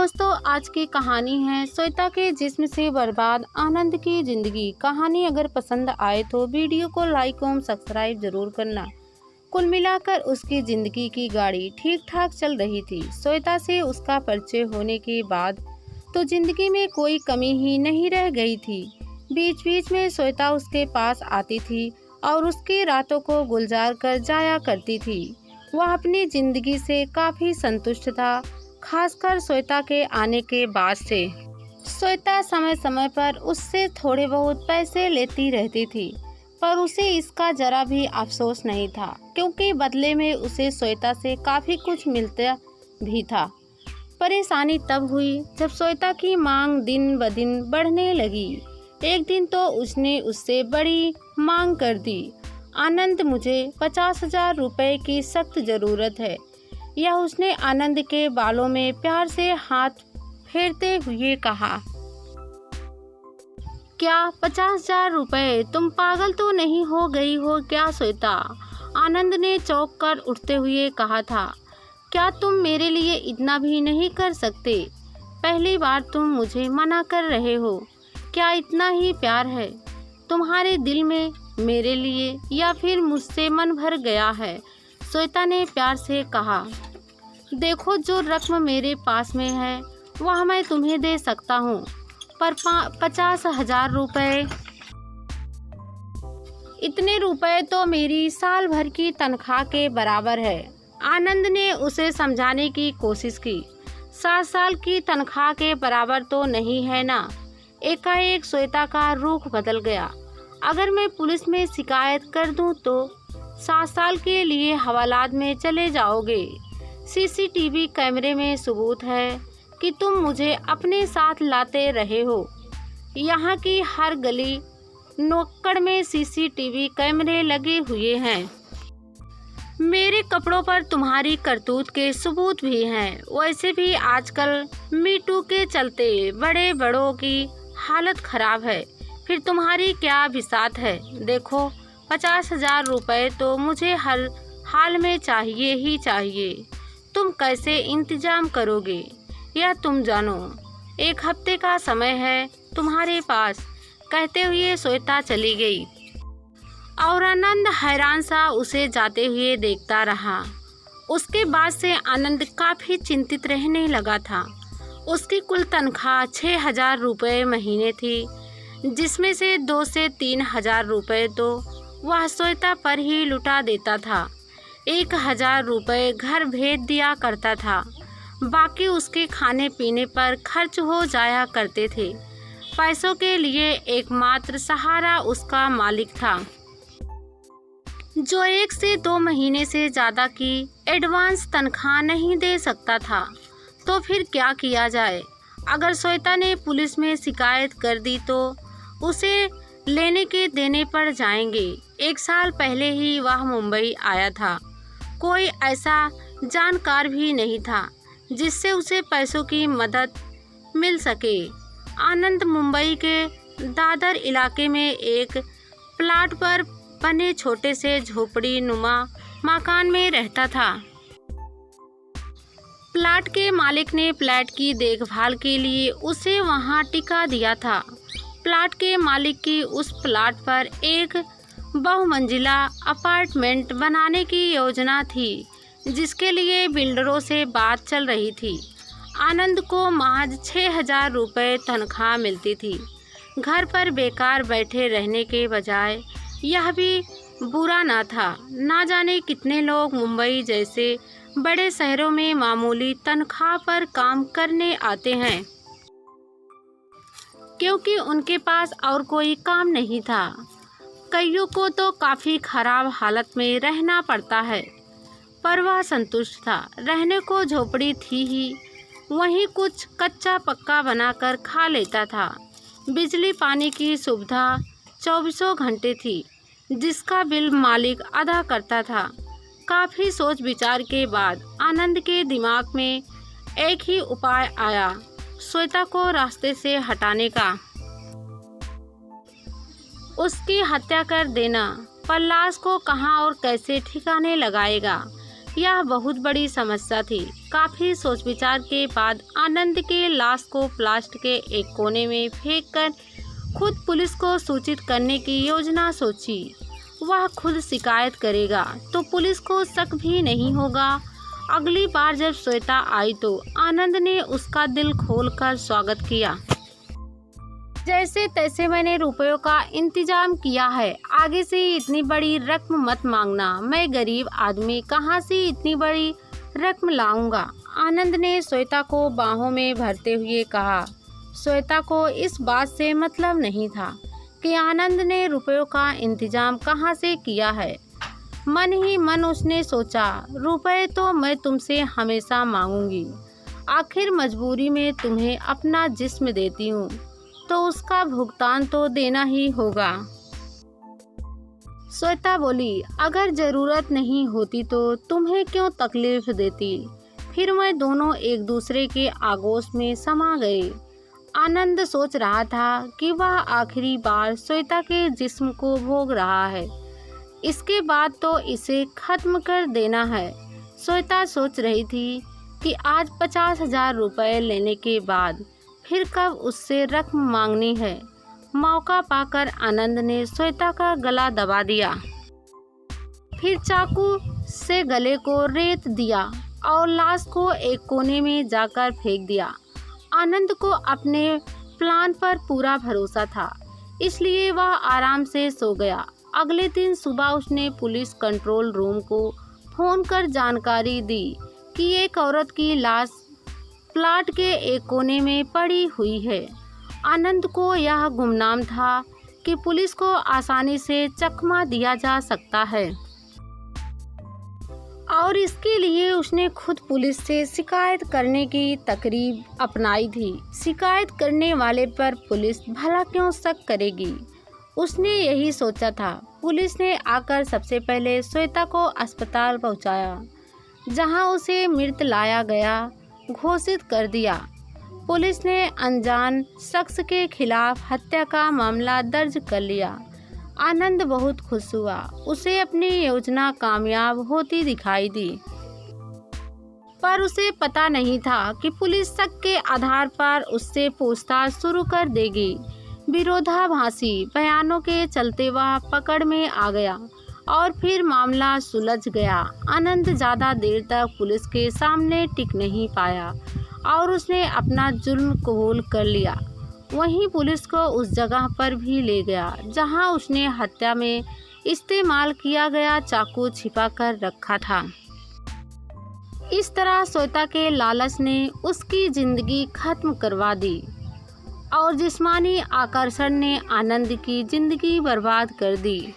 दोस्तों, आज की कहानी है श्वेता के जिस्म से बर्बाद आनंद की जिंदगी। कहानी अगर पसंद आए तो वीडियो को लाइक और सब्सक्राइब जरूर करना। कुल मिलाकर उसकी जिंदगी की गाड़ी ठीक ठाक चल रही थी। श्वेता से उसका परिचय होने के बाद तो जिंदगी में कोई कमी ही नहीं रह गई थी। बीच बीच में श्वेता उसके पास आती थी और उसकी रातों को गुलजार कर जाया करती थी। वह अपनी जिंदगी से काफी संतुष्ट था, खासकर श्वेता के आने के बाद से। श्वेता समय समय पर उससे थोड़े बहुत पैसे लेती रहती थी, पर उसे इसका जरा भी अफसोस नहीं था, क्योंकि बदले में उसे श्वेता से काफी कुछ मिलता भी था। परेशानी तब हुई जब श्वेता की मांग दिन ब दिन बढ़ने लगी। एक दिन तो उसने उससे बड़ी मांग कर दी। आनंद, मुझे 50,000 रुपए की सख्त जरूरत है। यह उसने आनंद के बालों में प्यार से हाथ फेरते हुए कहा। क्या 50,000 रुपए? तुम पागल तो नहीं हो गई हो क्या श्वेता? आनंद ने चौंक कर उठते हुए कहा था। क्या तुम मेरे लिए इतना भी नहीं कर सकते? पहली बार तुम मुझे मना कर रहे हो। क्या इतना ही प्यार है तुम्हारे दिल में मेरे लिए, या फिर मुझसे मन भर गया है? श्वेता ने प्यार से कहा। देखो, जो रकम मेरे पास में है वह मैं तुम्हें दे सकता हूँ, पर 50,000 रुपए, इतने रुपए तो मेरी साल भर की तनख्वाह के बराबर है। आनंद ने उसे समझाने की कोशिश की। 7 साल की तनख्वाह के बराबर तो नहीं है ना। एकाएक श्वेता का रुख बदल गया। अगर मैं पुलिस में शिकायत कर दूं तो 7 साल के लिए हवालात में चले जाओगे। सीसीटीवी कैमरे में सबूत है कि तुम मुझे अपने साथ लाते रहे हो। यहाँ की हर गली नुक्कड़ में सीसीटीवी कैमरे लगे हुए हैं। मेरे कपड़ों पर तुम्हारी करतूत के सबूत भी हैं। वैसे भी आजकल मीटू के चलते बड़े बड़ों की हालत खराब है, फिर तुम्हारी क्या बिसात है? देखो, 50,000 रुपए तो मुझे हर हाल में चाहिए ही चाहिए। तुम कैसे इंतजाम करोगे यह तुम जानो। 1 हफ्ते का समय है तुम्हारे पास। कहते हुए श्वेता चली गई और आनंद हैरान सा उसे जाते हुए देखता रहा। उसके बाद से आनंद काफी चिंतित रहने लगा था। उसकी कुल तनख्वाह 6,000 रुपये महीने थी, जिसमें से 2 से 3,000 रुपये तो वह श्वेता पर ही लुटा देता था। 1,000 रुपये घर भेज दिया करता था। बाकी उसके खाने पीने पर खर्च हो जाया करते थे। पैसों के लिए एकमात्र सहारा उसका मालिक था, जो 1 से 2 महीने से ज़्यादा की एडवांस तनख्वाह नहीं दे सकता था। तो फिर क्या किया जाए? अगर श्वेता ने पुलिस में शिकायत कर दी तो उसे लेने के देने पड़ जाएंगे। 1 साल पहले ही वह मुंबई आया था। कोई ऐसा जानकार भी नहीं था जिससे उसे पैसों की मदद मिल सके। आनंद मुंबई के दादर इलाके में एक प्लाट पर बने छोटे से झोपड़ी नुमा मकान में रहता था। प्लाट के मालिक ने प्लाट की देखभाल के लिए उसे वहां टिका दिया था। प्लाट के मालिक की उस प्लाट पर एक बहुमंजिला अपार्टमेंट बनाने की योजना थी, जिसके लिए बिल्डरों से बात चल रही थी। आनंद को महज 6,000 रुपये तनख्वाह मिलती थी। घर पर बेकार बैठे रहने के बजाय यह भी बुरा ना था। ना जाने कितने लोग मुंबई जैसे बड़े शहरों में मामूली तनख्वाह पर काम करने आते हैं, क्योंकि उनके पास और कोई काम नहीं था। कईयों को तो काफ़ी खराब हालत में रहना पड़ता है, पर वह संतुष्ट था। रहने को झोपड़ी थी ही, वहीं कुछ कच्चा पक्का बनाकर खा लेता था। बिजली पानी की सुविधा 24 घंटे थी, जिसका बिल मालिक अदा करता था। काफ़ी सोच विचार के बाद आनंद के दिमाग में एक ही उपाय आया, श्वेता को रास्ते से हटाने का। उसकी हत्या कर देना, पर लाश को कहाँ और कैसे ठिकाने लगाएगा? यह बहुत बड़ी समस्या थी। काफी सोच विचार के बाद आनंद के लाश को प्लास्टिक के एक कोने में फेंककर खुद पुलिस को सूचित करने की योजना सोची। वह खुद शिकायत करेगा तो पुलिस को शक भी नहीं होगा। अगली बार जब श्वेता आई तो आनंद ने उसका दिल खोलकर स्वागत किया। जैसे तैसे मैंने रुपयों का इंतजाम किया है, आगे से इतनी बड़ी रकम मत मांगना। मैं गरीब आदमी कहाँ से इतनी बड़ी रकम लाऊंगा। आनंद ने श्वेता को बाहों में भरते हुए कहा। श्वेता को इस बात से मतलब नहीं था कि आनंद ने रुपयों का इंतजाम कहाँ से किया है। मन ही मन उसने सोचा, रुपए तो मैं तुमसे हमेशा मांगूंगी। आखिर मजबूरी में तुम्हें अपना जिस्म देती हूँ तो उसका भुगतान तो देना ही होगा। श्वेता बोली, अगर जरूरत नहीं होती तो तुम्हें क्यों तकलीफ देती। फिर मैं दोनों एक दूसरे के आगोश में समा गए। आनंद सोच रहा था कि वह आखिरी बार श्वेता के जिस्म को भोग रहा है। इसके बाद तो इसे खत्म कर देना है। श्वेता सोच रही थी कि आज 50,000 रुपये लेने के बाद फिर कब उससे रकम मांगनी है। मौका पाकर आनंद ने श्वेता का गला दबा दिया, फिर चाकू से गले को रेत दिया और लाश को एक कोने में जाकर फेंक दिया। आनंद को अपने प्लान पर पूरा भरोसा था, इसलिए वह आराम से सो गया। अगले दिन सुबह उसने पुलिस कंट्रोल रूम को फोन कर जानकारी दी कि एक औरत की लाश प्लाट के एक कोने में पड़ी हुई है। आनंद को यह गुमनाम था कि पुलिस को आसानी से चकमा दिया जा सकता है और इसके लिए उसने खुद पुलिस से शिकायत करने की तरकीब अपनाई थी। शिकायत करने वाले पर पुलिस भला क्यों शक करेगी, उसने यही सोचा था। पुलिस ने आकर सबसे पहले श्वेता को अस्पताल पहुंचाया, जहां उसे मृत लाया गया घोषित कर दिया। पुलिस ने अनजान शख्स के खिलाफ हत्या का मामला दर्ज कर लिया। आनंद बहुत खुश हुआ। उसे अपनी योजना कामयाब होती दिखाई दी, पर उसे पता नहीं था कि पुलिस शक के आधार पर उससे पूछताछ शुरू कर देगी। विरोधाभासी बयानों के चलते वह पकड़ में आ गया और फिर मामला सुलझ गया। आनंद ज़्यादा देर तक पुलिस के सामने टिक नहीं पाया और उसने अपना जुर्म कबूल कर लिया। वहीं पुलिस को उस जगह पर भी ले गया जहां उसने हत्या में इस्तेमाल किया गया चाकू छिपा कर रखा था। इस तरह श्वेता के लालच ने उसकी जिंदगी खत्म करवा दी और जिस्मानी आकर्षण ने आनंद की जिंदगी बर्बाद कर दी।